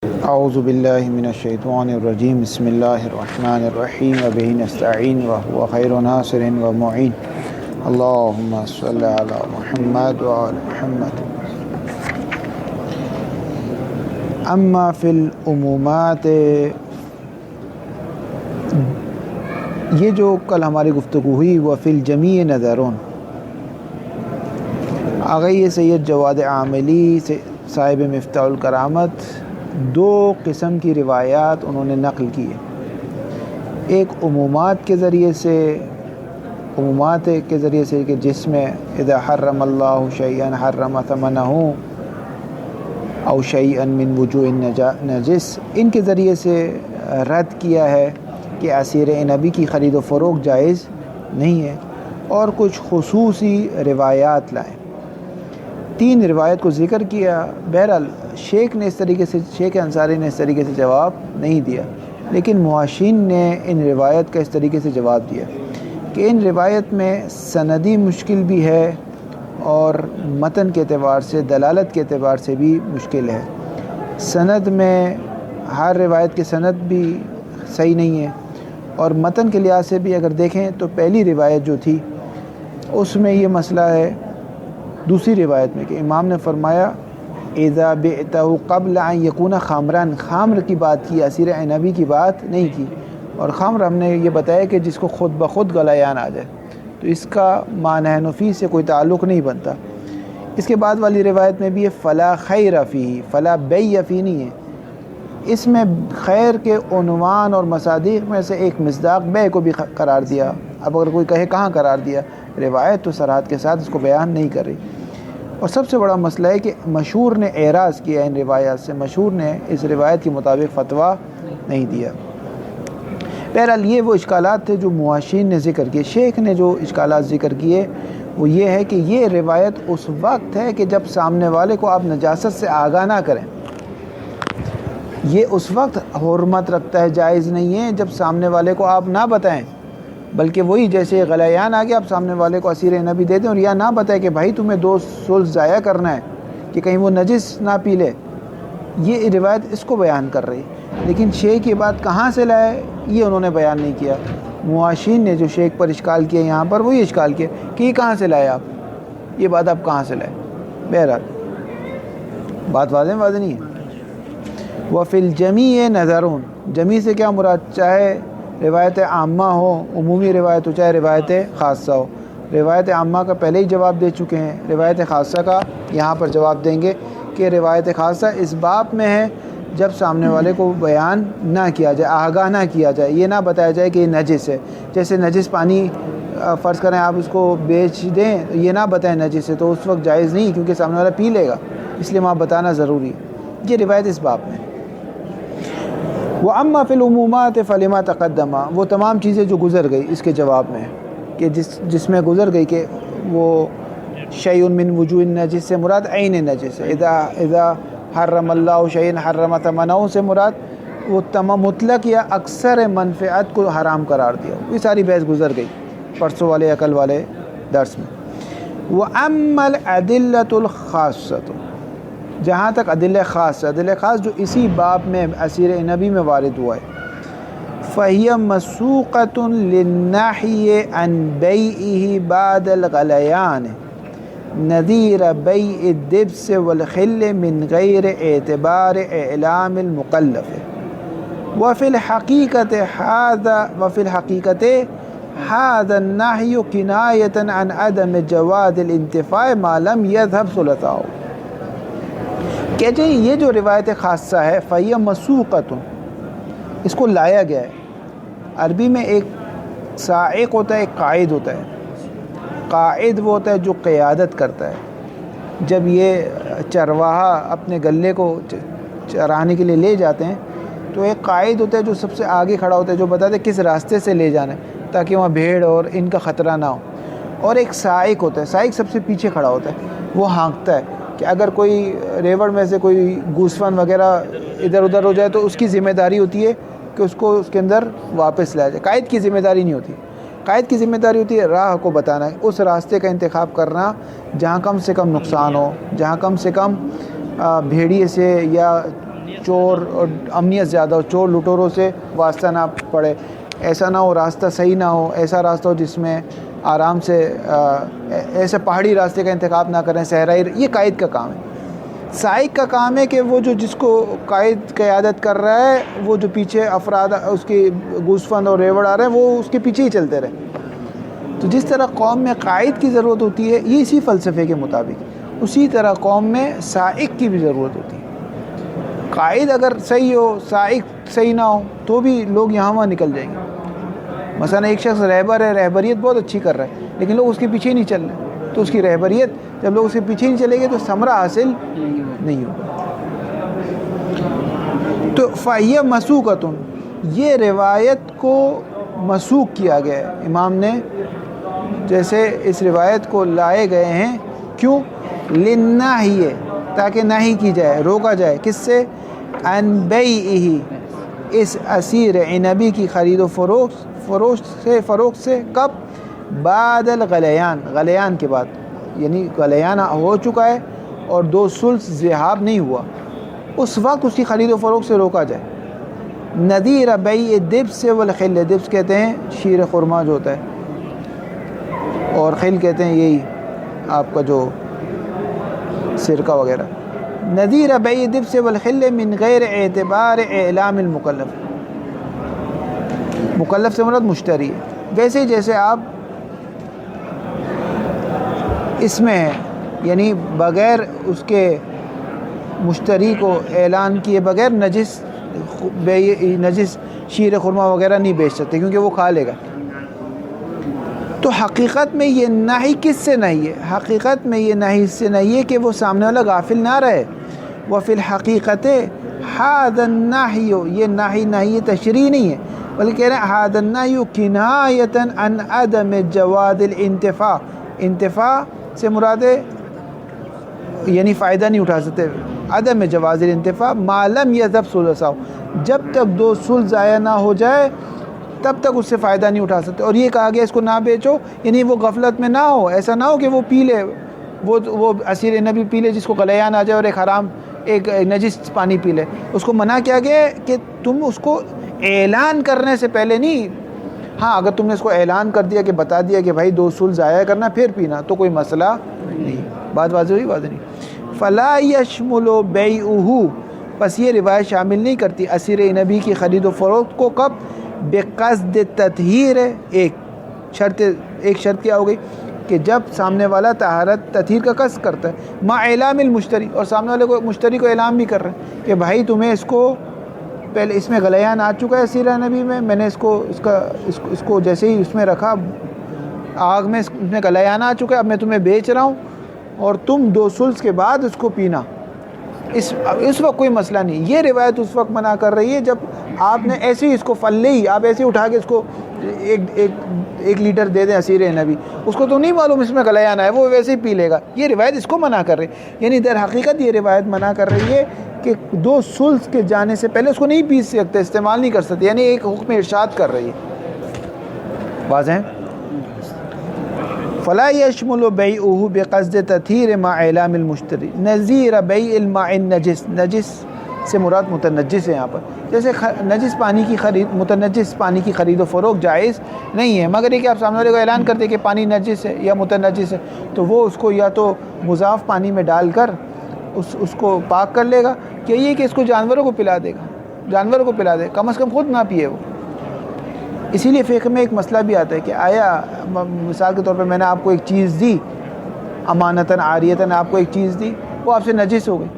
اعوذ باللہ من الشیطان الرجیم بسم اللہ الرحمن الرحیم وبہ نستعین وهو خیر ناصر ومعین اللہم صلی علی محمد وعلی محمد۔ اما فی العمومات، یہ جو کل ہماری گفتگو ہوئی وہ فی الجمیع نظرون، آگئی سید جواد عاملی سے صاحب مفتاح الکرامت دو قسم کی روایات انہوں نے نقل کی ہے۔ ایک عمومات کے ذریعے سے کہ جس میں اذا حرم اللہ شیئا حرم ثمنہ او شیئا من وجوہ النجس، ان کے ذریعے سے رد کیا ہے کہ اسیر نبی کی خرید و فروخت جائز نہیں ہے، اور کچھ خصوصی روایات لائیں۔ تین روایت کو ذکر کیا۔ بہرحال شیخ انصاری نے اس طریقے سے جواب نہیں دیا، لیکن محاشین نے ان روایت کا اس طریقے سے جواب دیا کہ ان روایت میں سندی مشکل بھی ہے اور متن کے اعتبار سے، دلالت کے اعتبار سے بھی مشکل ہے۔ سند میں ہر روایت کے سند بھی صحیح نہیں ہے، اور متن کے لحاظ سے بھی اگر دیکھیں تو پہلی روایت جو تھی اس میں یہ مسئلہ ہے، دوسری روایت میں کہ امام نے فرمایا اذا بعتہ قبل ان یکون خامرن، خامر کی بات کی، اسیر نبی کی بات نہیں کی، اور خامر ہم نے یہ بتایا کہ جس کو خود بخود غلیان آ جائے، تو اس کا معنی نفی سے کوئی تعلق نہیں بنتا۔ اس کے بعد والی روایت میں بھی یہ فلا خیر فیہ، فلا بیع فیہ نہیں ہے، اس میں خیر کے عنوان اور مصادیق میں سے ایک مصداق بیع کو بھی قرار دیا۔ اب اگر کوئی کہے کہاں قرار دیا، روایت تو صراحت کے ساتھ اس کو بیان نہیں کر رہی۔ اور سب سے بڑا مسئلہ ہے کہ مشہور نے اعراض کیا ان روایات سے، مشہور نے اس روایت کے مطابق فتویٰ نہیں دیا۔ بہرحال یہ وہ اشکالات تھے جو محاشین نے ذکر کیے۔ شیخ نے جو اشکالات ذکر کیے وہ یہ ہے کہ یہ روایت اس وقت ہے کہ جب سامنے والے کو آپ نجاست سے آگاہ نہ کریں، یہ اس وقت حرمت رکھتا ہے، جائز نہیں ہے جب سامنے والے کو آپ نہ بتائیں، بلکہ وہی جیسے غلیان آگے آپ سامنے والے کو اسیر نبی دے دیں اور یا نہ بتائیں کہ بھائی تمہیں 2 ثلث ضائع کرنا ہے کہ کہیں وہ نجس نہ پی لے، یہ روایت اس کو بیان کر رہی۔ لیکن شیخ کی بات کہاں سے لائے یہ انہوں نے بیان نہیں کیا۔ محاشین نے جو شیخ پر اشکال کیا یہاں پر وہی اشکال کیا کہ یہ کہاں سے لائے آپ، یہ بات آپ کہاں سے لائے۔ بہرحال بات واضح نہیں ہے۔ وفی الجمیع نظرون، جمیع سے کیا مراد، چاہے روایت عامہ ہو، عمومی روایت ہو، چاہے روایت خاصہ ہو۔ روایت عامہ کا پہلے ہی جواب دے چکے ہیں، روایت خاصہ کا یہاں پر جواب دیں گے کہ روایت خاصہ اس باب میں ہے جب سامنے والے کو بیان نہ کیا جائے، آگاہ نہ کیا جائے، یہ نہ بتایا جائے کہ یہ نجس ہے۔ جیسے نجس پانی فرض کریں آپ اس کو بیچ دیں، یہ نہ بتائیں نجس ہے، تو اس وقت جائز نہیں کیونکہ سامنے والا پی لے گا، اس لیے وہاں بتانا ضروری ہے۔ یہ روایت اس باب میں۔ وَأَمَّا فِي الْعُمُومَاتِ فَلِمَا تَقَدَّمَ، وہ تمام چیزیں جو گزر گئی اس کے جواب میں کہ جس میں گزر گئی کہ وہ شیء من وجوہ النجس سے مراد عین نجس ہے، اذا حرم اللہ شیء حرم ثمنہ سے مراد وہ تمام مطلق یا اکثر منفعت کو حرام قرار دیا۔ یہ ساری بحث گزر گئی پرسوں والے عقل والے درس میں۔ وَأَمَّا الْأَدِلَّةُ الْخَاصَّةُ، جہاں تک عدل خاص جو اسی باب میں اسیر نبی میں وارد ہوا ہے، فَهِيَ مَسُوقَةٌ لِلنَّحْيِ عَنْ بَيْعِهِ بَعْدَ الْغَلَيَانِ نَظِيرَ بَيْعِ الدِّبْسِ وَالْخِلِّ مِنْ غَيْرِ اعْتِبَارِ إِعْلَامِ الْمُكَلَّفِ وَفِي الْحَقِيقَةِ هَذَا النَّهْيُ كِنَايَةً عَنْ عَدَمِ جَوَازِ الْانْتِفَاعِ مَا لَمْ يَذْهَبْ ثُلُثُهُ۔ کہتے ہیں یہ جو روایت خاصہ ہے فَهِيَ مَسُوقَةٌ، اس کو لایا گیا ہے۔ عربی میں ایک سائق ہوتا ہے، ایک قائد ہوتا ہے۔ قائد وہ ہوتا ہے جو قیادت کرتا ہے۔ جب یہ چرواہا اپنے گلے کو چرانے کے لیے لے جاتے ہیں تو ایک قائد ہوتا ہے جو سب سے آگے کھڑا ہوتا ہے، جو بتاتا ہے کس راستے سے لے جانا ہے تاکہ وہاں بھیڑ اور ان کا خطرہ نہ ہو۔ اور ایک سائق ہوتا ہے، سائق سب سے پیچھے کھڑا ہوتا ہے، وہ ہانکتا ہے کہ اگر کوئی ریوڑ میں سے کوئی گوسفند وغیرہ ادھر ادھر ہو جائے تو اس کی ذمہ داری ہوتی ہے کہ اس کو اس کے اندر واپس لایا جائے۔ قائد کی ذمہ داری نہیں ہوتی، قائد کی ذمہ داری ہوتی ہے راہ کو بتانا، اس راستے کا انتخاب کرنا جہاں کم سے کم نقصان ہو، جہاں کم سے کم بھیڑیے سے یا چور اور امنیت زیادہ ہو, چور لٹوروں سے واسطہ نہ پڑے, ایسا نہ ہو راستہ صحیح نہ ہو, ایسا راستہ ہو جس میں آرام سے ایسے پہاڑی راستے کا انتخاب نہ کریں, صحرائی. یہ قائد کا کام ہے. سائق کا کام ہے کہ وہ جو جس کو قائد قیادت کر رہا ہے, وہ جو پیچھے افراد اس کی گوسفند اور ریوڑ آ رہے ہیں, وہ اس کے پیچھے ہی چلتے رہے. تو جس طرح قوم میں قائد کی ضرورت ہوتی ہے, یہ اسی فلسفے کے مطابق, اسی طرح قوم میں سائق کی بھی ضرورت ہوتی ہے. قائد اگر صحیح ہو, سائق صحیح نہ ہو, تو بھی لوگ یہاں وہاں نکل جائیں گے. مثلا ایک شخص رہبر ہے, رہبریت بہت اچھی کر رہا ہے, لیکن لوگ اس کے پیچھے نہیں چل رہے, تو اس کی رہبریت جب لوگ اس کے پیچھے نہیں چلیں گے تو ثمرہ حاصل نہیں ہوگا. تو فَهِيَ مَسُوقَةٌ, یہ روایت کو مسوق کیا گیا ہے امام نے, جیسے اس روایت کو لائے گئے ہیں. کیوں؟ لِلنَّهِيَ, تاکہ نہی کی جائے, روکا جائے. کس سے؟ عن بیعہ, اس اسیر عنبی کی خرید و فروخت سے. کب؟ بعد الغلیان, غلیان کے بعد, یعنی غلیان ہو چکا ہے اور 2 ثلث ذہاب نہیں ہوا, اس وقت اس کی خرید و فروخت سے روکا جائے. نذیر بیع الدبس والخل, دبس کہتے ہیں شیر خرما جو ہوتا ہے, اور خل کہتے ہیں یہی آپ کا جو سرکہ وغیرہ. نذیر بیع الدبس والخل من غیر اعتبار اعلام المکلف, مکلف سے مراد مشتری ہے. ویسے جیسے آپ اس میں ہیں, یعنی بغیر اس کے مشتری کو اعلان کیے بغیر نجس شیر خرما وغیرہ نہیں بیچ سکتے, کیونکہ وہ کھا لے گا. تو حقیقت میں یہ نہی کس سے نہیں ہے؟ حقیقت میں یہ نہی اس سے نہیں ہے کہ وہ سامنے والا غافل نہ رہے. وفی الحقیقت ھذا النہی, یہ نہی تشریح نہیں ہے, بلکہ کہہ رہے ہیں ھذا النہی کنایۃ عن عدم جواز الانتفاع. انتفاع سے مراد ہے یعنی فائدہ نہیں اٹھا سکتے, عدم جواز الانتفاع ما لم یذهب ثلثہ, جب تک 2 ثلث ضائع نہ ہو جائے تب تک اس سے فائدہ نہیں اٹھا سکتے. اور یہ کہا گیا اس کو نہ بیچو, یعنی وہ غفلت میں نہ ہو, ایسا نہ ہو کہ وہ پی لے, وہ اسیر نبی پی لے جس کو غلیان آ جائے, اور ایک حرام ایک نجس پانی پی لے. اس کو منع کیا گیا ہے کہ تم اس کو اعلان کرنے سے پہلے نہیں, ہاں اگر تم نے اس کو اعلان کر دیا کہ بتا دیا کہ بھائی 2 ثلث ضائع کرنا پھر پینا, تو کوئی مسئلہ نہیں. بات واضح ہوئی؟ واضح نہیں. فلا یشمل بیعہ, بس یہ روایت شامل نہیں کرتی اسیر نبی کی خرید و فروخت کو. کب؟ بقصد تطہیر, ایک شرط کیا ہو گئی کہ جب سامنے والا طہارت تطہیر کا قصد کرتا ہے, ما اعلام المشتری, اور سامنے والے کو مشتری کو اعلام بھی کر رہے ہیں کہ بھائی تمہیں اس کو پہلے اس میں غلیان آ چکا ہے اسیر نبی میں نے اس کو جیسے ہی اس میں رکھا آگ میں, اس میں غلیان آ چکا ہے, اب میں تمہیں بیچ رہا ہوں اور تم 2 ثلث کے بعد اس کو پینا. اس وقت کوئی مسئلہ نہیں. یہ روایت اس وقت منع کر رہی ہے جب آپ نے ایسے ہی اس کو فلے ہی آپ ایسے ہی اٹھا کے اس کو ایک لیٹر دے دیں اسیر نبی, اس کو تو نہیں معلوم اس میں غلیان ہے, وہ ویسے ہی پی لے گا. یہ روایت اس کو منع کر رہی ہے, یعنی در حقیقت یہ روایت منع کر رہی ہے کہ 2 ثلث کے جانے سے پہلے اس کو نہیں پی سکتے, استعمال نہیں کر سکتے, یعنی ایک حکم ارشاد کر رہی ہے. واضح ہے؟ فلا یشمل بیعہ بقصد تطہیر ما اعلام المشتری نظیر بیع الماء النجس, نجس سے مراد متنجس ہے یہاں پر. جیسے نجس پانی کی خرید, متنجس پانی کی خرید و فروخت جائز نہیں ہے, مگر یہ کہ آپ سامنے والے کو اعلان کرتے کہ پانی نجس ہے یا متنجس ہے, تو وہ اس کو یا تو مضاف پانی میں ڈال کر اس کو پاک کر لے گا, کہ یہ کہ اس کو جانوروں کو پلا دے گا, جانوروں کو پلا دے, کم از کم خود نہ پیے وہ. اسی لیے فقہ میں ایک مسئلہ بھی آتا ہے کہ آیا مثال کے طور پر میں نے آپ کو ایک چیز دی, امانتاً عاریتاً آپ کو ایک چیز دی, وہ آپ سے نجس ہو گئی,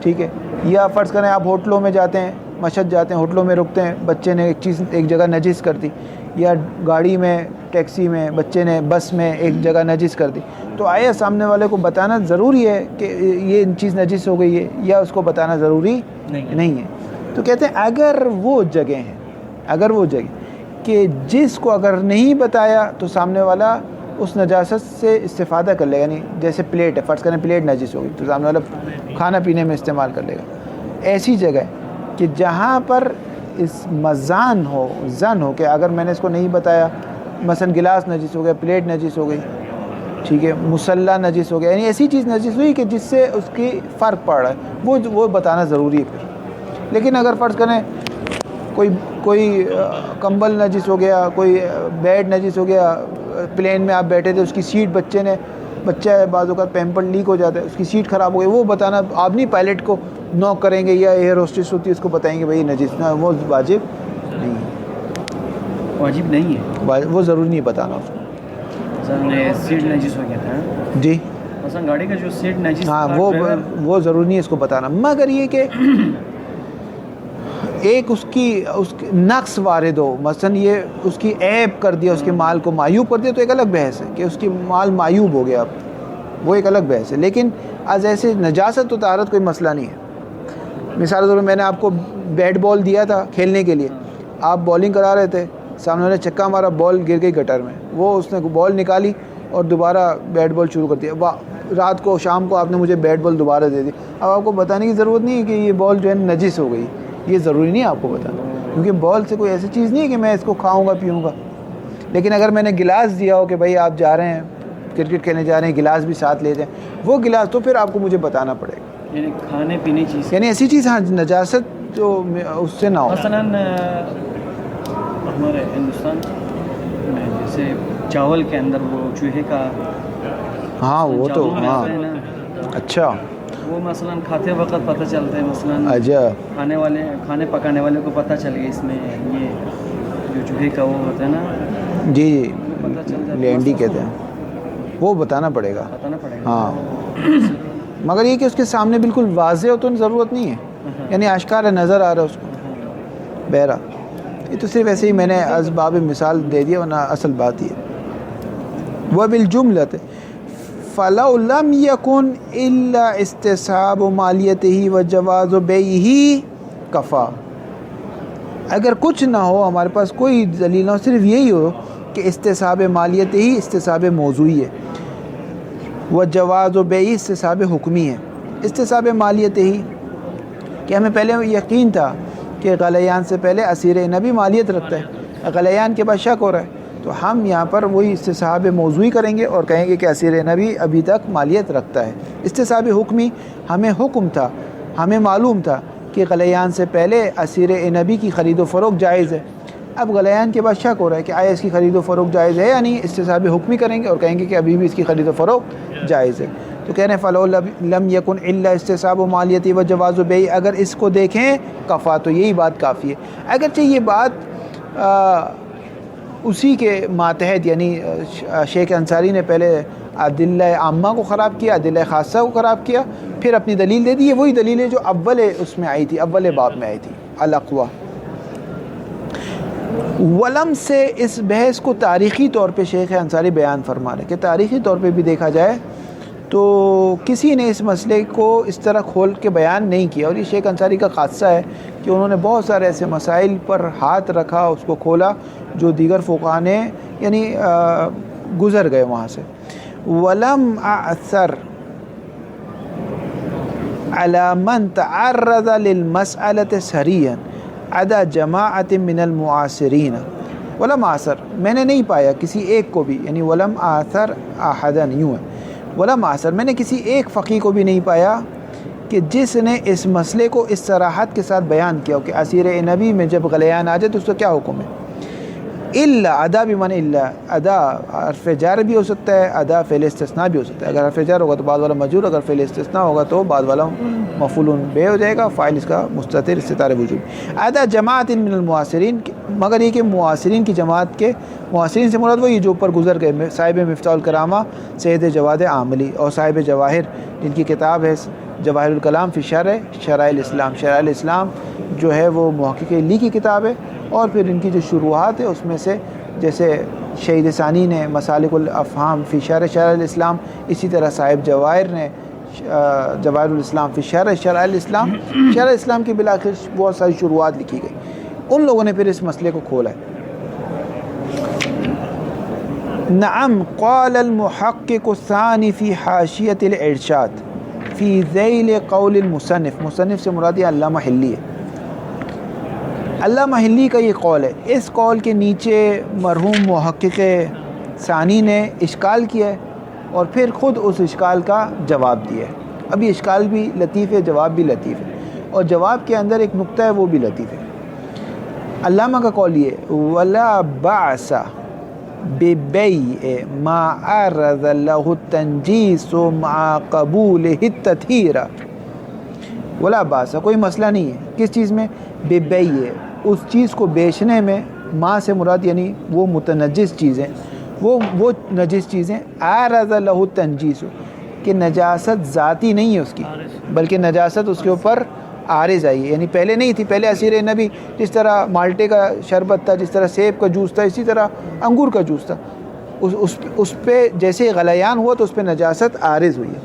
ٹھیک ہے, یا فرض کریں آپ ہوٹلوں میں جاتے ہیں, مشہد جاتے ہیں, ہوٹلوں میں رکتے ہیں, بچے نے ایک جگہ نجس کر دی, یا گاڑی میں, ٹیکسی میں بچے نے, بس میں ایک جگہ نجس کر دی, تو آیا سامنے والے کو بتانا ضروری ہے کہ یہ چیز نجس ہو گئی ہے, یا اس کو بتانا ضروری نہیں ہے؟ تو کہتے ہیں اگر وہ جگہ کہ جس کو اگر نہیں بتایا تو سامنے والا اس نجاست سے استفادہ کر لے گا, یعنی جیسے پلیٹ ہے, فرض کریں پلیٹ نجس ہوگی تو سامنے والا کھانا پینے میں استعمال کر لے گا. ایسی جگہ کہ جہاں پر اس زن ہو کہ اگر میں نے اس کو نہیں بتایا, مثلا گلاس نجس ہو گیا, پلیٹ نجس ہو گئی, ٹھیک ہے, مصلی نجس ہو گیا, یعنی ایسی چیز نجس ہوئی کہ جس سے اس کی فرق پڑ رہا ہے, وہ بتانا ضروری ہے. پھر لیکن اگر فرض کریں کوئی کمبل نجس ہو گیا، کوئی بیڈ نجس ہو گیا، پلین میں آپ بیٹھے تھے، اس کی سیٹ بچہ ہے، بعض اوقات پیمپر لیک ہو جاتا ہے، اس کی سیٹ خراب ہو گئی، وہ بتانا آپ نہیں پائلٹ کو نوک کریں گے یا ایئر ہوسٹس ہوتی ہے اس کو بتائیں گے بھائی نجس نہ، وہ واجب نہیں ہے، واجب نہیں ہے، وہ ضروری نہیں بتانا اس کو. مثلا سیٹ نجس ہو گیا تھا جی مثلا گاڑی کا جو سیٹ نجس، ہاں وہ ضروری نہیں ہے اس کو بتانا، مگر یہ کہ ایک اس کی نقص وارد ہو، مثلا یہ اس کی عیب کر دیا، اس کے مال کو معیوب کر دیا، تو ایک الگ بحث ہے کہ اس کی مال معیوب ہو گیا، اب وہ ایک الگ بحث ہے. لیکن از ایسے نجاست و طہارت کوئی مسئلہ نہیں ہے. مثال کے طور پہ میں نے آپ کو بیٹ بال دیا تھا کھیلنے کے لیے، آپ بولنگ کرا رہے تھے، سامنے نے چکا مارا، بال گر گئی گٹر میں، وہ اس نے بال نکالی اور دوبارہ بیٹ بال شروع کر دیا، رات کو شام کو آپ نے مجھے بیٹ بال دوبارہ دے دی. اب آپ کو بتانے کی ضرورت نہیں ہے کہ یہ بال جو ہے نجس ہو گئی، یہ ضروری نہیں ہے آپ کو بتانا، کیونکہ بال سے کوئی ایسی چیز نہیں ہے کہ میں اس کو کھاؤں گا پیوں گا. لیکن اگر میں نے گلاس دیا ہو کہ بھائی آپ جا رہے ہیں کرکٹ کھیلنے جا رہے ہیں، گلاس بھی ساتھ لے جائیں، وہ گلاس تو پھر آپ کو مجھے بتانا پڑے گا، یعنی کھانے پینے چیز، یعنی ایسی چیز، ہاں نجاست جو اس سے نہ ہو. مثلا ہمارے ہندوستان میں جیسے چاول کے اندر وہ چوہے کا، ہاں وہ تو ہاں اچھا، وہ مثلا کھاتے وقت پتہ چلتا ہے، مثلا اجا کھانے پکانے والے کو پتہ چل گیا اس میں یہ جو چوہے کا وہ ہوتا ہے نا، جی پتہ چل جاتا ہے، لینڈی کہتے ہیں، وہ بتانا پڑے گا. ہاں مگر یہ کہ اس کے سامنے بالکل واضح ہو تو ضرورت نہیں ہے، یعنی آشکار ہے، نظر آ رہا ہے اس کو. بہرحال یہ تو صرف ایسے ہی میں نے اسباب مثال دے دیا، ورنہ اصل بات یہ وبالجملۃ فلو لم یکن الا استصحاب مالیتہ وجواز بیعہ کفا. اگر کچھ نہ ہو، ہمارے پاس کوئی دلیل نہ ہو، صرف یہی ہو کہ استصحاب مالیت ہی استصحاب موضوعی ہے، وجواز بیعہ استصحاب حکمی ہے. استصحاب مالیت ہی کہ ہمیں پہلے یقین تھا کہ غلیان سے پہلے اسیر نبی مالیت رکھتا ہے، غلیان کے بعد شک ہو رہا ہے، تو ہم یہاں پر وہی استصحاب موضوعی کریں گے اور کہیں گے کہ اسیر نبی ابھی تک مالیت رکھتا ہے. استصحاب حکمی ہمیں حکم تھا، ہمیں معلوم تھا کہ غلیان سے پہلے اسیر نبی کی خرید و فروخت جائز ہے. اب غلیان کے بعد شک ہو رہا ہے کہ آیا اس کی خرید و فروخت جائز ہے یا نہیں، استصحاب حکمی کریں گے اور کہیں گے کہ ابھی بھی اس کی خرید و فروخت جائز ہے. تو کہہ رہے ہیں فلو لم یکن الا استصحاب مالیتی و جواز بیع، اگر اس کو دیکھیں کفا تو یہی بات کافی ہے. اگرچہ یہ بات اسی کے ماتحت، یعنی شیخ انصاری نے پہلے ادلہ عامہ کو خراب کیا، ادلہ خاصہ کو خراب کیا، پھر اپنی دلیل دے دی. یہ وہی دلیل ہے جو اول اس میں آئی تھی، اول باب میں آئی تھی، الاقوی. ولم سے اس بحث کو تاریخی طور پہ شیخ انصاری بیان فرما رہے کہ تاریخی طور پہ بھی دیکھا جائے تو کسی نے اس مسئلے کو اس طرح کھول کے بیان نہیں کیا، اور یہ شیخ انصاری کا خاصہ ہے کہ انہوں نے بہت سارے ایسے مسائل پر ہاتھ رکھا، اس کو کھولا جو دیگر فقہاء نے یعنی گزر گئے وہاں سے. ولم اثر على من تعرض للمسألة سريا عدا جماعت من المعاصرین. ولم اثر میں نے نہیں پایا کسی ایک کو بھی، یعنی ولم اثر احدا، یوں ہے ولم اثر میں نے کسی ایک فقیہ کو بھی نہیں پایا کہ جس نے اس مسئلے کو اس صراحت کے ساتھ بیان کیا کہ اسیر نبی میں جب غلیان آ جائے تو اس کا کیا حکم ہے. الا ادا بمن الا، ادا حرف جار بھی ہو سکتا ہے، ادا فعل استثناء بھی ہو سکتا ہے. اگر حرف جار ہوگا تو بعد والا مجرور، اگر فعل استثناء ہوگا تو بعد والا مفعول به ہو جائے گا، فاعل اس کا مستتر استتار وجوب. ادا جماعت من المعاصرین، مگر یہ کہ معاصرین کی جماعت کے، معاصرین سے مراد وہی جو اوپر گزر گئے، صاحب مفتاح الکرامہ سید جواد عاملی اور صاحب جواہر جن کی کتاب ہے جواہر الکلام فی شرع الاسلام. شرع الاسلام جو ہے وہ محقق علی کی کتاب ہے، اور پھر ان کی جو شروحات ہے اس میں سے جیسے شہید ثانی نے مسالک الافہام فی شرع الاسلام، اسی طرح صاحب جواہر نے جواہر الاسلام فی شرع الاسلام. شرع الاسلام کی بالآخر بہت ساری شروحات لکھی گئی. ان لوگوں نے پھر اس مسئلے کو کھولا ہے. نعم قال المحقق الثانی فی حاشیۃ الارشاد فی ذیل قول المصنف، مصنف سے مراد علامہ حلی ہے. علامہ حلی کا یہ قول ہے، اس قول کے نیچے مرحوم محقق ثانی نے اشکال کیا ہے اور پھر خود اس اشکال کا جواب دیا ہے. اب یہ اشکال بھی لطیف ہے، جواب بھی لطیف ہے. اور جواب کے اندر ایک نقطہ ہے وہ بھی لطیف ہے. علامہ کا قول یہ ولا بعث ببیع ما عرض له التنجیس مع قبولہ التطہیر. ولا بعث کوئی مسئلہ نہیں ہے کس چیز میں؟ ببیع اس چیز کو بیچنے میں. ما سے مراد یعنی وہ متنجس چیزیں وہ نجس چیزیں عرض له التنجیس کہ نجاست ذاتی نہیں ہے اس کی بلکہ نجاست اس کے اوپر عارض آئی ہے. یعنی پہلے نہیں تھی. پہلے اسیر نبی جس طرح مالٹے کا شربت تھا, جس طرح سیب کا جوس تھا, اسی طرح انگور کا جوس تھا. اس پہ جیسے غلیان ہوا تو اس پہ نجاست عارض ہوئی ہے.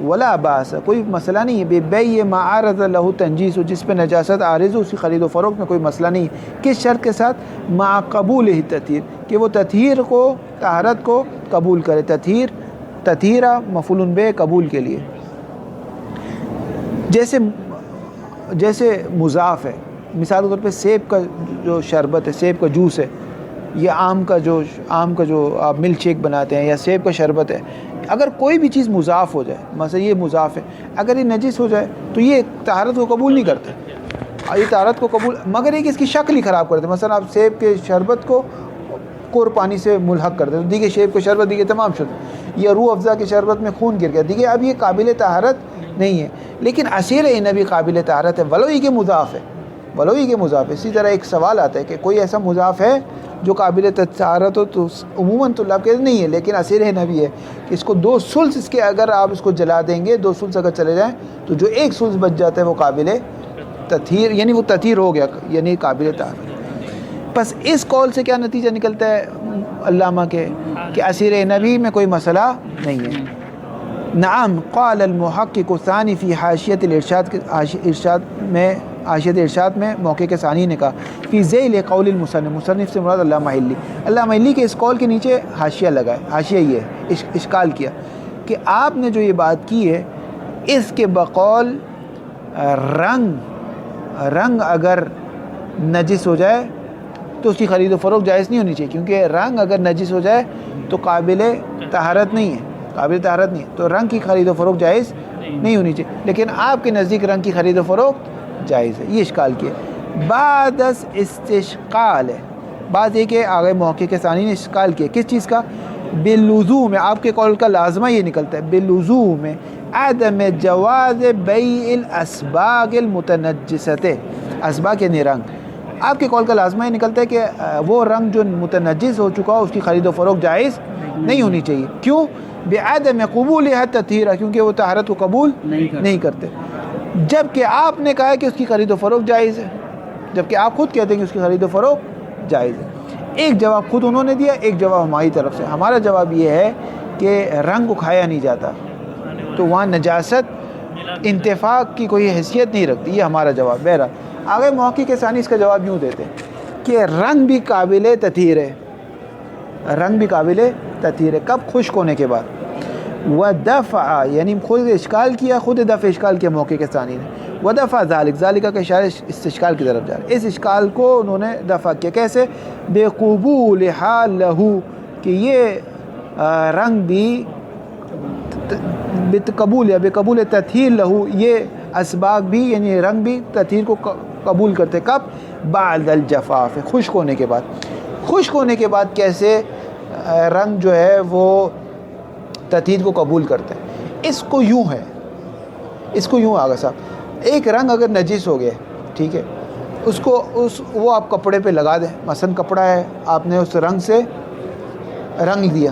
ولا باس کوئی مسئلہ نہیں ہے ببیع ما عرض له تنجیس جس پہ نجاست عارض ہو, اس کی خرید و فروخت میں کوئی مسئلہ نہیں ہے. کس شرط کے ساتھ؟ مع قبول التطہیر کہ وہ تطہیر کو طہارت کو قبول کرے. تطہیرہ مفعول بہ قبول کے لیے. جیسے مضاف ہے, مثال کے طور پہ سیب کا جو شربت ہے, سیب کا جوس ہے, یا آم کا جو آپ ملک شیک بناتے ہیں, یا سیب کا شربت ہے. اگر کوئی بھی چیز مضاف ہو جائے, مثلا یہ مضاف ہے, اگر یہ نجس ہو جائے تو یہ طہارت کو قبول نہیں کرتے. یہ طہارت کو قبول مگر ایک اس کی شکل ہی خراب کرتے. مثلا آپ سیب کے شربت کو کور پانی سے ملحق کرتے تو دیکھیے سیب کا شربت دیکھیے تمام شد, یا روح افزا کے شربت میں خون گر گیا, دیکھیے اب یہ قابل طہارت نہیں ہے. لیکن عصیر نبی قابل طہارت ہے ولو یہ کہ مضاف ہے. اسی طرح ایک سوال آتا ہے کہ کوئی ایسا مضاف ہے جو قابل طہارت ہو, تو عموماً طلاب کہتے نہیں ہے, لیکن عصیر نبی ہے کہ اس کو 2 ثلث اس کے اگر آپ اس کو جلا دیں گے, 2 ثلث اگر چلے جائیں تو جو 1 ثلث بچ جاتا ہے وہ قابل تطہیر, یعنی وہ تطہیر ہو گیا, یعنی قابل طہارت. بس اس قول سے کیا نتیجہ نکلتا ہے علامہ کے کہ عصیر نبی میں کوئی مسئلہ نہیں ہے. نعم قال المحقق الثانی فی حاشیۃ الارشاد میں موقع کے ثانی نے کہا فی ذیل قول مصنف سے مراد علامہ ہلی کے اس قول کے نیچے حاشیہ لگائے. حاشیہ یہ ہے, اشکال کیا کہ آپ نے جو یہ بات کی ہے اس کے بقول رنگ اگر نجس ہو جائے تو اس کی خرید و فروخت جائز نہیں ہونی چاہیے, کیونکہ رنگ اگر نجس ہو جائے تو قابل طہارت نہیں ہے, تو رنگ کی خرید و فروخت جائز نہیں ہونی چاہیے. لیکن آپ کے نزدیک رنگ کی خرید و فروخت جائز ہے. یہ اشکال کیا. بعد استشقال ہے, بعد یہ کہ آگے موقع کے ثانی نے اشکال کیا کس چیز کا؟ باللزوم میں. آپ کے قول کا لازمہ یہ نکلتا ہے باللزوم میں عدم جواز بیع الاسباغ المتنجسۃ. اسباغ یعنی رنگ. آپ کے قول کا لازمہ یہ نکلتا ہے کہ وہ رنگ جو متنجس ہو چکا ہو اس کی خرید و فروخت جائز نہیں ہونی چاہیے. کیوں؟ بعدم قبولہ التطہیر, کیونکہ وہ طہارت کو قبول نہیں کرتے. جبکہ آپ نے کہا ہے کہ اس کی خرید و فروخت جائز ہے, جبکہ آپ خود کہتے ہیں کہ اس کی خرید و فروخت جائز ہے. ایک جواب خود انہوں نے دیا, ایک جواب ہماری طرف سے. ہمارا جواب یہ ہے کہ رنگ کو کھایا نہیں جاتا تو وہاں نجاست انتفاق کی کوئی حیثیت نہیں رکھتی. یہ ہمارا جواب. بہرحال آگے موقع کے ثانی اس کا جواب یوں دیتے ہیں کہ رنگ بھی قابل تطہیر ہے. کب؟ خشک ہونے کے بعد. ودفع یعنی خود اشکال کیا, خود دفع اشکال کیا موقع کے ثانی نے. ودفع ذالک کا اشارہ اس اشکال کی طرف جا رہا ہے. اس اشکال کو انہوں نے دفع کیا. کیسے؟ بقبول حال لہو کہ یہ رنگ بھی بقبول تطہیر لہو, یہ اسباغ بھی یعنی رنگ بھی تطہیر کو قبول کرتے. کب؟ بعد الجفاف, خشک ہونے کے بعد. خشک ہونے کے بعد کیسے رنگ جو ہے وہ تطہیر کو قبول کرتے ہیں؟ اس کو یوں آگا صاحب, ایک رنگ اگر نجس ہو گیا, ٹھیک ہے, وہ آپ کپڑے پہ لگا دیں. مثلا کپڑا ہے, آپ نے اس رنگ سے رنگ دیا,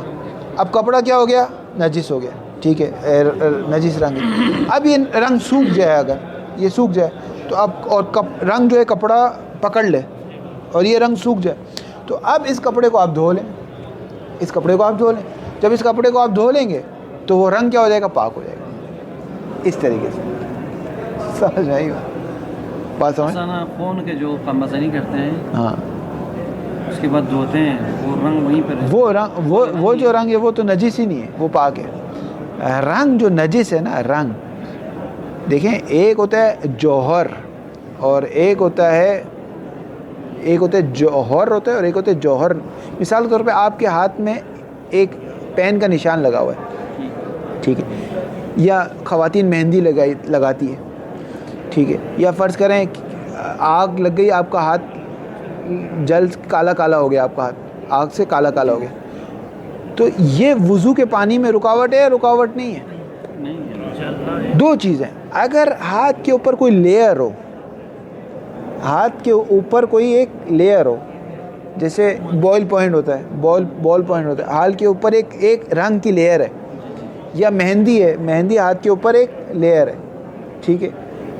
اب کپڑا کیا ہو گیا؟ نجس ہو گیا, ٹھیک ہے, نجس رنگ. اب یہ رنگ سوکھ جائے, اگر یہ سوکھ جائے تو اب رنگ جو ہے کپڑا پکڑ لے اور یہ رنگ سوکھ جائے, تو اب اس کپڑے کو آپ دھو لیں. جب اس کپڑے کو آپ دھو لیں گے تو وہ رنگ کیا ہو جائے گا؟ پاک ہو جائے گا. اس طریقے سے سمجھ نہیں بات سمجھ. فون کے جو قمبزنی کرتے ہیں, ہاں, اس کے بعد دھوتے ہیں, وہ رنگ وہیں پر وہ جو رنگ ہے وہ تو نجس ہی نہیں ہے, وہ پاک ہے. رنگ جو نجس ہے نا, رنگ دیکھیں, ایک ہوتا ہے جوہر اور ایک ہوتا ہے جوہر اور ایک ہوتا ہے جوہر. مثال کے طور پہ آپ کے ہاتھ میں ایک پین کا نشان لگا ہوا ہے, ٹھیک ہے, یا خواتین مہندی لگاتی ہے, ٹھیک ہے. یا فرض کریں آگ لگ گئی, آپ کا ہاتھ جل کالا کالا ہو گیا, آپ کا ہاتھ آگ سے کالا کالا ہو گیا, تو یہ وضو کے پانی میں رکاوٹ ہے یا رکاوٹ نہیں ہے؟ دو چیزیں. اگر ہاتھ کے اوپر کوئی لیئر ہو, ہاتھ کے اوپر کوئی ایک لیئر ہو, جیسے بال پوائنٹ ہوتا ہے, بال پوائنٹ ہوتا ہے, ہاتھ کے اوپر ایک رنگ کی لیئر ہے, یا مہندی ہے, مہندی ہاتھ کے اوپر ایک لیئر ہے, ٹھیک ہے.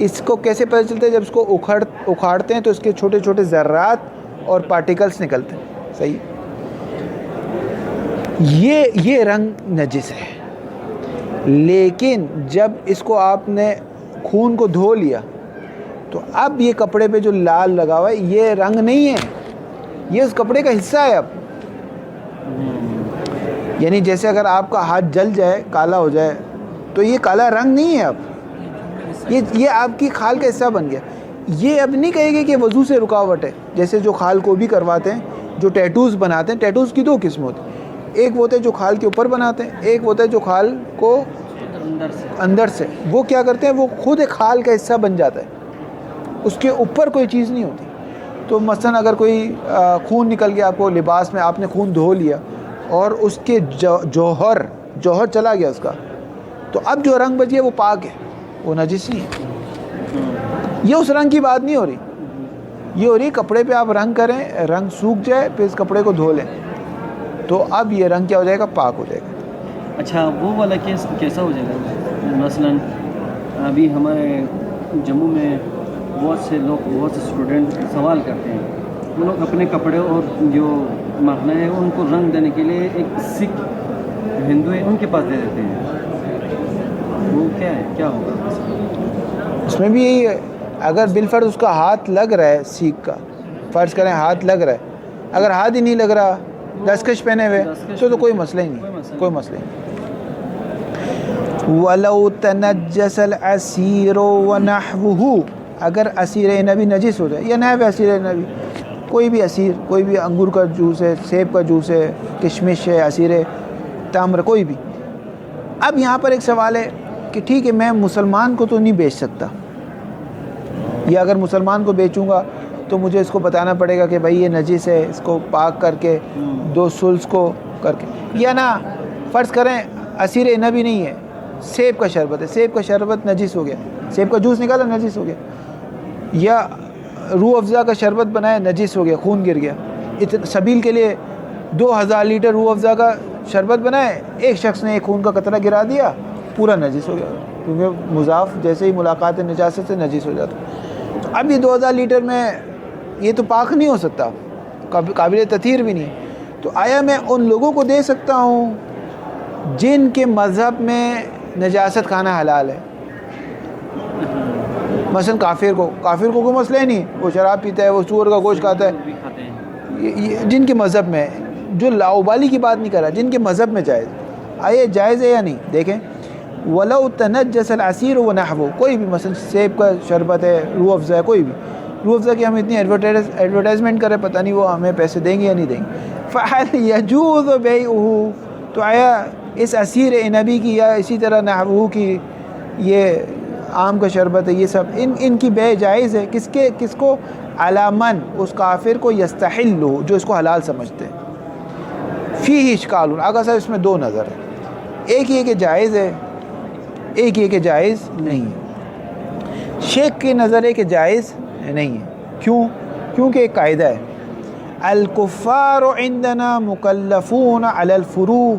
اس کو کیسے پتہ چلتا ہے؟ جب اس کو اکھاڑتے ہیں تو اس کے چھوٹے چھوٹے ذرات اور پارٹیکلز نکلتے ہیں, صحیح. یہ رنگ نجس ہے, لیکن جب اس کو آپ نے خون کو دھو لیا تو اب یہ کپڑے پہ جو لال لگا ہوا ہے یہ رنگ نہیں ہے, یہ اس کپڑے کا حصہ ہے. اب یعنی جیسے اگر آپ کا ہاتھ جل جائے, کالا ہو جائے, تو یہ کالا رنگ نہیں ہے, اب یہ آپ کی کھال کا حصہ بن گیا. یہ اب نہیں کہے گی کہ وضو سے رکاوٹ ہے. جیسے جو کھال کو بھی کرواتے ہیں, جو ٹیٹوز بناتے ہیں, ٹیٹوز کی دو قسم ہوتی ہیں, ایک ہوتا ہے جو کھال کے اوپر بناتے ہیں, ایک ہوتا ہے جو کھال کو اندر سے, وہ کیا کرتے ہیں, وہ خود ایک کھال کا حصہ بن جاتا ہے, اس کے اوپر کوئی چیز نہیں ہوتی. تو مثلا اگر کوئی خون نکل گیا آپ کو لباس میں, آپ نے خون دھو لیا اور اس کے جوہر چلا گیا اس کا, تو اب جو رنگ بچی ہے وہ پاک ہے, وہ نجس نہیں ہے. یہ اس رنگ کی بات نہیں ہو رہی, یہ ہو رہی کپڑے پہ آپ رنگ کریں, رنگ سوکھ جائے, پھر اس کپڑے کو دھو لیں, تو اب یہ رنگ کیا ہو جائے گا, پاک ہو جائے گا. اچھا, وہ والا کیس کیسا ہو جائے گا؟ مثلا ابھی ہمارے جموں میں بہت سے لوگ, بہت سے اسٹوڈنٹ سوال کرتے ہیں, وہ لوگ اپنے کپڑے اور جو مہنا ہے ان کو رنگ دینے کے لیے ایک سکھ ہندو ہے ان کے پاس دے دیتے ہیں. وہ کیا ہے, کیا ہوگا اس میں بھی یہی ہے, اگر بالفرض اس کا ہاتھ لگ رہا ہے سیکھ کا, فرض کریں ہاتھ لگ رہا ہے, اگر ہاتھ ہی نہیں لگ رہا, دستکش پہنے ہوئے, تو کوئی مسئلہ ہی نہیں, کوئی مسئلہ ہی نہیں. وَلَوْ تَنَجَّسَ الْعَسِيرُ وَنَحْوُهُ, اگر اسیر نبی نجس ہو جائے, یا نحو اسیر نبی, کوئی بھی اسیر, کوئی بھی انگور کا جوس ہے, سیب کا جوس ہے, کشمش ہے, اسیر تمر, کوئی بھی. اب یہاں پر ایک سوال ہے کہ ٹھیک ہے, میں مسلمان کو تو نہیں بیچ سکتا, یا اگر مسلمان کو بیچوں گا تو مجھے اس کو بتانا پڑے گا کہ بھائی یہ نجس ہے, اس کو پاک کر کے 2 سلس کو کر کے, یا نہ فرض کریں اسیر نبی نہیں ہے, سیب کا شربت ہے, سیب کا شربت نجس ہو گیا, سیب کا جوس نکالا نجس ہو گیا, یا روح افزا کا شربت بنایا نجس ہو گیا, خون گر گیا. سبیل کے لیے 2000 لیٹر روح افزا کا شربت بنائے, ایک شخص نے ایک خون کا قطرہ گرا دیا, پورا نجس ہو گیا, کیونکہ مضاف جیسے ہی ملاقات نجاست سے نجس ہو جاتا. اب یہ 2000 لیٹر میں یہ تو پاک نہیں ہو سکتا, قابل تطہیر بھی نہیں, تو آیا میں ان لوگوں کو دے سکتا ہوں جن کے مذہب میں نجاست کھانا حلال ہے؟ مثلا کافر کو کوئی مسئلہ ہی نہیں, وہ شراب پیتا ہے, وہ سور کا گوشت کھاتا ہے, جن کے مذہب میں, جو لاؤبالی کی بات نہیں کر رہا, جن کے مذہب میں جائز, آئے جائز ہے یا نہیں. دیکھیں, وَلَوْ تَنَجَّسَ الْعَسِيرُ وَنَحْوُهُ, کوئی بھی مثلا سیب کا شربت ہے, روح افزا ہے, کوئی بھی روح افزا کی ہم اتنی ایڈورٹائزمنٹ کریں, پتہ نہیں وہ ہمیں پیسے دیں گے یا نہیں دیں گے. فَهَلْ يَجُوزُ بَيْعُهُ, تو آیا اس اسیر نبی کی یا اسی طرح نحوہ کی, یہ آم کا شربت ہے, یہ سب ان کی بیع جائز ہے, کس کو, علی من, اس کافر کو, یستحل, جو اس کو حلال سمجھتے ہیں. فیہ اشکال, آگا صاحب اس میں 2 نظر ہے, ایک یہ کہ جائز ہے, ایک یہ کہ جائز نہیں ہے. شیخ کی نظر ہے کہ جائز نہیں ہے. کیوں؟ کیونکہ ایک قاعدہ ہے, الکفار عندنا مکلفون علی الفروع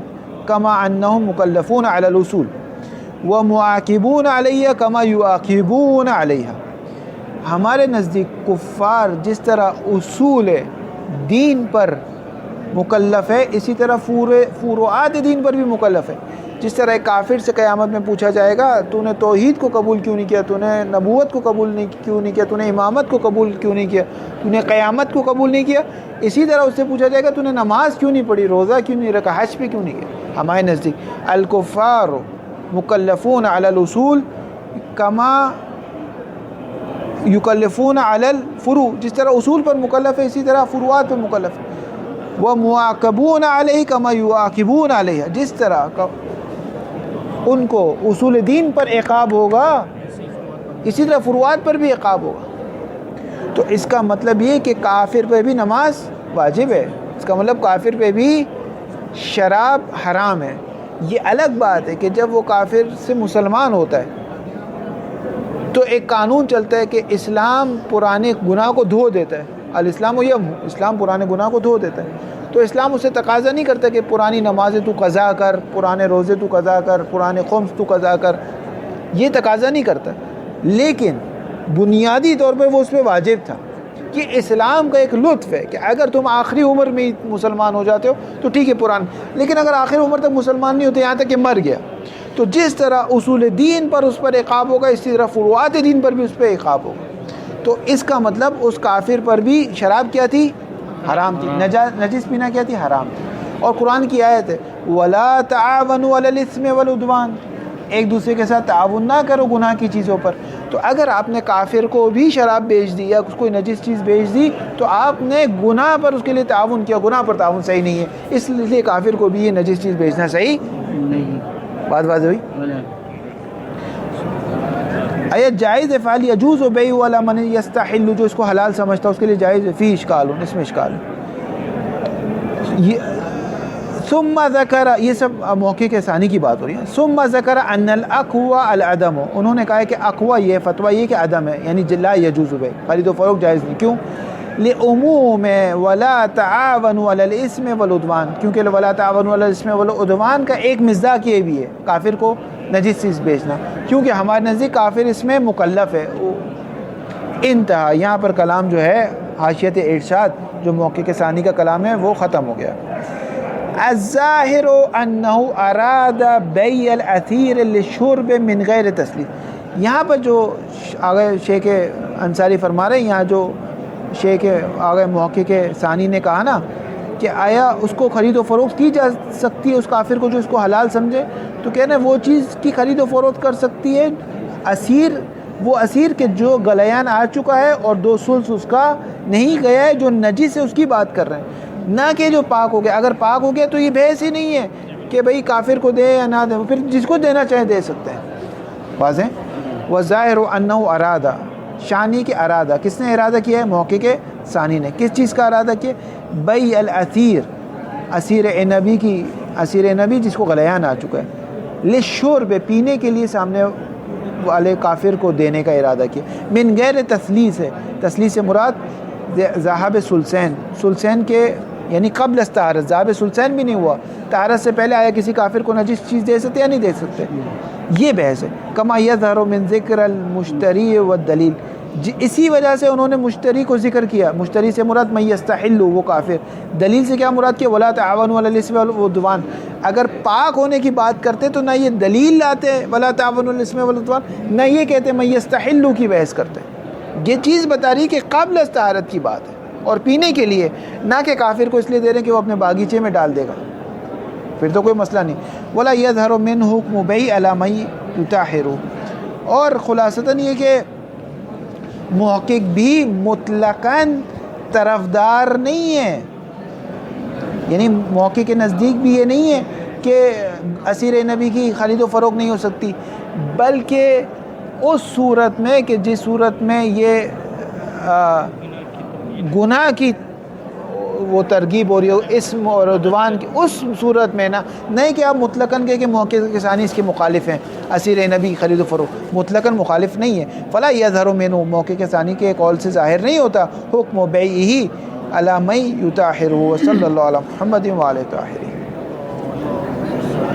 کما انہم مکلفون علی الاصول ومعاقبون علیہ کما یعاقبون علیہ. ہمارے نزدیک کفار جس طرح اصول دین پر مکلف ہے, اسی طرح فروعات دین پر بھی مکلف ہے. جس طرح ایک کافر سے قیامت میں پوچھا جائے گا, تو نے توحید کو قبول کیوں نہیں کیا, تو نے نبوت کو قبول کیوں نہیں کیا, تو نے امامت کو قبول کیوں نہیں کیا, تو نے قیامت کو قبول نہیں کیا. اسی طرح اس سے پوچھا جائے گا, تو نے نماز کیوں نہیں پڑھی, روزہ کیوں نہیں رکھا, حج پہ کیوں نہیں کیا. ہمارے نزدیک الکفار مکلفون علی الاصول کما یکلفون علی الفروع, جس طرح اصول پر مکلف ہے اسی طرح فروعات پر مکلف ہے. ومعاقبون علیہ کما یعاقبون علیہ, جس طرح ان کو اصول دین پر عقاب ہوگا اسی طرح فروعات پر بھی عقاب ہوگا. تو اس کا مطلب یہ کہ کافر پہ بھی نماز واجب ہے، اس کا مطلب کافر پہ بھی شراب حرام ہے. یہ الگ بات ہے کہ جب وہ کافر سے مسلمان ہوتا ہے تو ایک قانون چلتا ہے کہ اسلام پرانے گناہ کو دھو دیتا ہے. الاسلام اسلام پرانے گناہ کو دھو دیتا ہے. تو اسلام اسے تقاضا نہیں کرتا کہ پرانی نمازیں تو قضا کر، پرانے روزے تو قضا کر، پرانے خمس تو قضا کر، یہ تقاضا نہیں کرتا. لیکن بنیادی طور پہ وہ اس پہ واجب تھا کہ اسلام کا ایک لطف ہے کہ اگر تم آخری عمر میں مسلمان ہو جاتے ہو تو ٹھیک ہے پرانے، لیکن اگر آخری عمر تک مسلمان نہیں ہوتے یہاں تک کہ مر گیا، تو جس طرح اصول دین پر اس پر عقاب ہوگا اسی طرح فروعات دین پر بھی اس پہ عقاب ہوگا. تو اس کا مطلب اس کافر پر بھی شراب کیا تھی؟ حرام تھی. نجس پینا کیا تھی؟ حرام تھی. اور قرآن کی آیت ہے وَلَا تَعَاوَنُوا عَلَى الْإِثْمِ وَالْعُدْوَانِ، ایک دوسرے کے ساتھ تعاون نہ کرو گناہ کی چیزوں پر. تو اگر آپ نے کافر کو بھی شراب بیچ دی یا کوئی نجس چیز بیچ دی تو آپ نے گناہ پر اس کے لیے تعاون کیا. گناہ پر تعاون صحیح نہیں ہے، اس لیے کافر کو بھی یہ نجس چیز بیچنا صحیح نہیں. بات واضح ہوئی؟ آیت جائز ہے فعل یجوز و بیع والا من یستحل، جو اس کو حلال سمجھتا ہے اس کے لیے جائز ہے. فی اشکال، اس میں اشکال ہے. ثم ذکر، یہ سب موقع کے ثانی کی بات ہو رہی ہے. ثم ذکر ان الاقوى العدم، انہوں نے کہا ہے کہ اقوى یہ فتویٰ یہ کہ عدم ہے، یعنی لا یجوز بیع، خرید و فروخت جائز نہیں. کیوں؟ لعموم ولا تعاونوا علی الاثم والعدوان، کیونکہ ولا تعاونوا علی الاثم والعدوان کا ایک مصداق یہ بھی ہے کافر کو نجس چیز بیچنا، کیونکہ ہمارے نزدیک کافر اس میں مکلف ہے. انتہا. یہاں پر کلام جو ہے حاشیت ارشاد جو موقع کے ثانی کا کلام ہے وہ ختم ہو گیا. الظاہر انہ اراد بیع الاثیر للشرب من غیر تسلیم. یہاں پر جو آگے شیخ انصاری فرما رہے ہیں، یہاں جو شیخ آگے موقع کے ثانی نے کہا نا کہ آیا اس کو خرید و فروخت کی جا سکتی ہے اس کافر کو جو اس کو حلال سمجھے، تو کہنا وہ چیز کی خرید و فروخت کر سکتی ہے اسیر، وہ اسیر کے جو گلیان آ چکا ہے اور 2 ثلث اس کا نہیں گیا ہے، جو نجس ہے اس کی بات کر رہے ہیں، نہ کہ جو پاک ہو گیا. اگر پاک ہو گیا تو یہ بحث ہی نہیں ہے کہ بھئی کافر کو دے یا نہ دے، پھر جس کو دینا چاہے دے سکتے ہیں. واضح. وظاہر انہ ارادہ، شانی کے ارادہ، کس نے ارادہ کیا ہے؟ موقع کے ثانی نے. کس چیز کا ارادہ کیا؟ بیع الاثیر، اسیر نبی کی، اسیر نبی جس کو غلیان آ چکا ہے، للشرب، پینے کے لیے سامنے والے کافر کو دینے کا ارادہ کیا. من غیر تثلیث ہے، تثلیث سے مراد ذهاب ثلثین، ثلثین کے یعنی قبل طہارت، ذهاب ثلثین بھی نہیں ہوا، طہارت سے پہلے آیا کسی کافر کو نجس چیز دے سکتے یا نہیں دے سکتے، یہ بحث ہے. کما یظہر من ذکر المشتری والدلیل، اسی وجہ سے انہوں نے مشتری کو ذکر کیا. مشتری سے مراد من یستحل، وہ کافر. دلیل سے کیا مراد کیا؟ ولا تعاونوا علی الاثم والعدوان. اگر پاک ہونے کی بات کرتے تو نہ یہ دلیل لاتے ولا تعاونوا علی الاثم والعدوان، نہ یہ کہتے من یستحل کی بحث کرتے. یہ چیز بتا رہی کہ قبل طہارت کی بات ہے اور پینے کے لیے، نہ کہ کافر کو اس لیے دے رہے ہیں کہ وہ اپنے باغیچے میں ڈال دے گا، پھر تو کوئی مسئلہ نہیں. ولا یظہر من حکم بیع علی من یطہر. اور خلاصتاً یہ کہ محقق بھی مطلقاً طرفدار نہیں ہے، یعنی محقق کے نزدیک بھی یہ نہیں ہے کہ اسیر نبی کی خرید و فروخت نہیں ہو سکتی، بلکہ اس صورت میں کہ جس صورت میں یہ گناہ کی وہ ترغیب ہو رہی ہو، اسم اور عدوان کی، اس صورت میں نہیں کہ آپ مطلقاً کہ موقع کے ثانی اس کے مخالف ہیں، اسیر نبی خرید و فروخت مطلقاً مخالف نہیں ہے. فلا یظہر منہ، موقع کے ثانی کے قول سے ظاہر نہیں ہوتا حکم بیعہ علی من یطہر. صلی اللہ علیہ محمد و آلہ طاہرین.